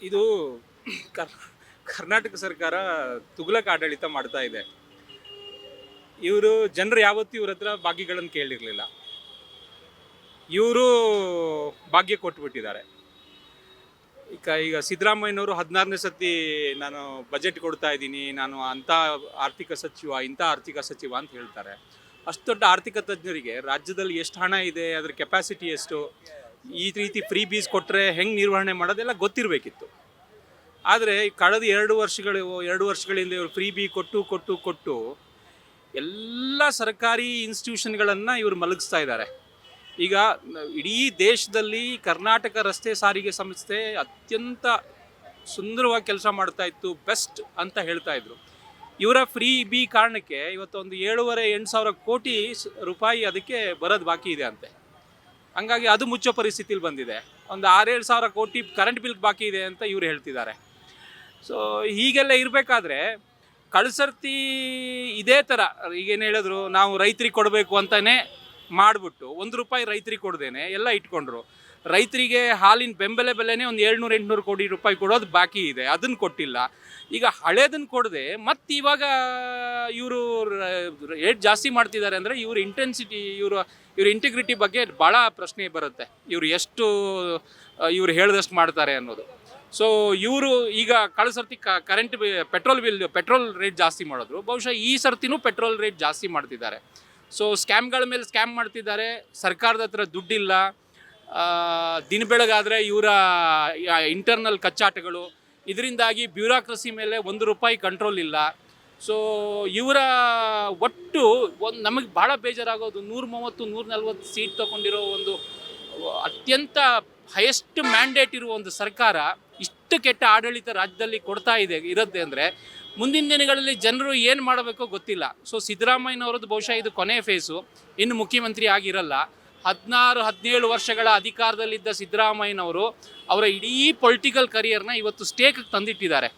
ಇದು ಕರ್- ಕರ್ನಾಟಕ ಸರ್ಕಾರ ತುಘಲಕ್ ಆಡಳಿತ ಮಾಡ್ತಾ ಇದೆ. ಇವರು ಜನರು ಯಾವತ್ತೂ ಇವ್ರ ಹತ್ರ ಭಾಗ್ಯಗಳನ್ನು ಕೇಳಿರಲಿಲ್ಲ. ಇವರು ಭಾಗ್ಯ ಕೊಟ್ಬಿಟ್ಟಿದ್ದಾರೆ. ಈಗ ಸಿದ್ದರಾಮಯ್ಯನವರು 16ನೇ ಸತಿ ನಾನು ಬಜೆಟ್ ಕೊಡ್ತಾ ಇದ್ದೀನಿ, ನಾನು ಅಂಥ ಆರ್ಥಿಕ ಸಚಿವ, ಇಂಥ ಆರ್ಥಿಕ ಸಚಿವ ಅಂತ ಹೇಳ್ತಾರೆ. ಅಷ್ಟು ದೊಡ್ಡ ಆರ್ಥಿಕ ತಜ್ಞರಿಗೆ ರಾಜ್ಯದಲ್ಲಿ ಎಷ್ಟು ಹಣ ಇದೆ, ಅದ್ರ ಕೆಪಾಸಿಟಿ ಎಷ್ಟು, ಈ ರೀತಿ ಫ್ರೀ ಬೀಸ್ ಕೊಟ್ಟರೆ ಹೆಂಗೆ ನಿರ್ವಹಣೆ ಮಾಡೋದೆಲ್ಲ ಗೊತ್ತಿರಬೇಕಿತ್ತು. ಆದರೆ ಕಳೆದ 2 ವರ್ಷಗಳಿಂದ ಇವರು ಫ್ರೀ ಬಿ ಕೊಟ್ಟು ಕೊಟ್ಟು ಕೊಟ್ಟು ಎಲ್ಲ ಸರ್ಕಾರಿ ಇನ್ಸ್ಟಿಟ್ಯೂಷನ್ಗಳನ್ನು ಇವರು ಮಲಗಿಸ್ತಾ ಇದ್ದಾರೆ. ಈಗ ಇಡೀ ದೇಶದಲ್ಲಿ ಕರ್ನಾಟಕ ರಸ್ತೆ ಸಾರಿಗೆ ಸಂಸ್ಥೆ ಅತ್ಯಂತ ಸುಂದರವಾಗಿ ಕೆಲಸ ಮಾಡ್ತಾ ಇತ್ತು, ಬೆಸ್ಟ್ ಅಂತ ಹೇಳ್ತಾ ಇದ್ರು. ಇವರ ಫ್ರೀ ಬಿ ಕಾರಣಕ್ಕೆ ಇವತ್ತು ಒಂದು 7,500-8 ಸಾವಿರ ಕೋಟಿ ರೂಪಾಯಿ ಅದಕ್ಕೆ ಬರೋದು ಬಾಕಿ ಇದೆ ಅಂತೆ. ಹಂಗಾಗಿ ಅದು ಮುಚ್ಚೋ ಪರಿಸ್ಥಿತಿಲಿ ಬಂದಿದೆ. ಒಂದು 6-7 ಸಾವಿರ ಕೋಟಿ ಕರೆಂಟ್ ಬಿಲ್ ಬಾಕಿ ಇದೆ ಅಂತ ಇವ್ರು ಹೇಳ್ತಿದ್ದಾರೆ. ಸೊ ಹೀಗೆಲ್ಲ ಇರಬೇಕಾದ್ರೆ ಕಳ್ಸರ್ತಿ ಇದೇ ಥರ ಈಗೇನು ಹೇಳಿದ್ರು, ನಾವು ರೈತರಿಗೆ ಕೊಡಬೇಕು ಅಂತಲೇ ಮಾಡಿಬಿಟ್ಟು ₹1 ರೈತರಿಗೆ ಕೊಡ್ದೇನೆ ಎಲ್ಲ ಇಟ್ಕೊಂಡ್ರು. ರೈತರಿಗೆ ಹಾಲಿನ ಬೆಲೆನೇ ಒಂದು 700-800 ಕೋಟಿ ರೂಪಾಯಿ ಕೊಡೋದು ಬಾಕಿ ಇದೆ, ಅದನ್ನು ಕೊಟ್ಟಿಲ್ಲ. ಈಗ ಹಳೇದನ್ನು ಕೊಡದೆ ಮತ್ತು ಇವಾಗ ಇವರು ರೇಟ್ ಜಾಸ್ತಿ ಮಾಡ್ತಿದ್ದಾರೆ ಅಂದರೆ ಇವ್ರ ಇಂಟೆನ್ಸಿಟಿ, ಇವ್ರ ಇಂಟಿಗ್ರಿಟಿ ಬಗ್ಗೆ ಭಾಳ ಪ್ರಶ್ನೆ ಬರುತ್ತೆ. ಇವ್ರು ಹೇಳಿದಷ್ಟು ಮಾಡ್ತಾರೆ ಅನ್ನೋದು. ಸೊ ಇವರು ಈಗ ಕಳೆದ ಸರ್ತಿ ಪೆಟ್ರೋಲ್ ರೇಟ್ ಜಾಸ್ತಿ ಮಾಡಿದ್ರು, ಬಹುಶಃ ಈ ಸರ್ತಿನೂ ಪೆಟ್ರೋಲ್ ರೇಟ್ ಜಾಸ್ತಿ ಮಾಡ್ತಿದ್ದಾರೆ. ಸೊ ಸ್ಕ್ಯಾಮ್ಗಳ ಮೇಲೆ ಸ್ಕ್ಯಾಮ್ ಮಾಡ್ತಿದ್ದಾರೆ. ಸರ್ಕಾರದ ಹತ್ರ ದುಡ್ಡಿಲ್ಲ. ದಿನ ಬೆಳಗಾದರೆ ಇವರ ಇಂಟರ್ನಲ್ ಕಚ್ಚಾಟಗಳು, ಇದರಿಂದಾಗಿ ಬ್ಯೂರೋಕ್ರಸಿ ಮೇಲೆ ₹1 ಕಂಟ್ರೋಲ್ ಇಲ್ಲ. ಸೊ ಇವರ ಒಟ್ಟು ನಮಗೆ ಭಾಳ ಬೇಜಾರಾಗೋದು, 130-140 ಸೀಟ್ ತೊಗೊಂಡಿರೋ ಒಂದು ಅತ್ಯಂತ ಹೈಯೆಸ್ಟ್ ಮ್ಯಾಂಡೇಟ್ ಇರುವ ಒಂದು ಸರ್ಕಾರ ಇಷ್ಟು ಕೆಟ್ಟ ಆಡಳಿತ ರಾಜ್ಯದಲ್ಲಿ ಇರುತ್ತೆ ಅಂದರೆ ಮುಂದಿನ ದಿನಗಳಲ್ಲಿ ಜನರು ಏನು ಮಾಡಬೇಕೋ ಗೊತ್ತಿಲ್ಲ. ಸೊ ಸಿದ್ದರಾಮಯ್ಯನವರದ್ದು ಬಹುಶಃ ಇದು ಕೊನೆಯ ಫೇಸು, ಇನ್ನು ಮುಖ್ಯಮಂತ್ರಿ ಆಗಿರಲ್ಲ. 16-17 ವರ್ಷಗಳ ಅಧಿಕಾರದಲ್ಲಿದ್ದ ಸಿದ್ದರಾಮಯ್ಯನವರು ಅವರ ಇಡೀ ಪೊಲಿಟಿಕಲ್ ಕರಿಯರ್ನ ಇವತ್ತು ಸ್ಟೇಕ್ಗೆ ತಂದಿಟ್ಟಿದ್ದಾರೆ.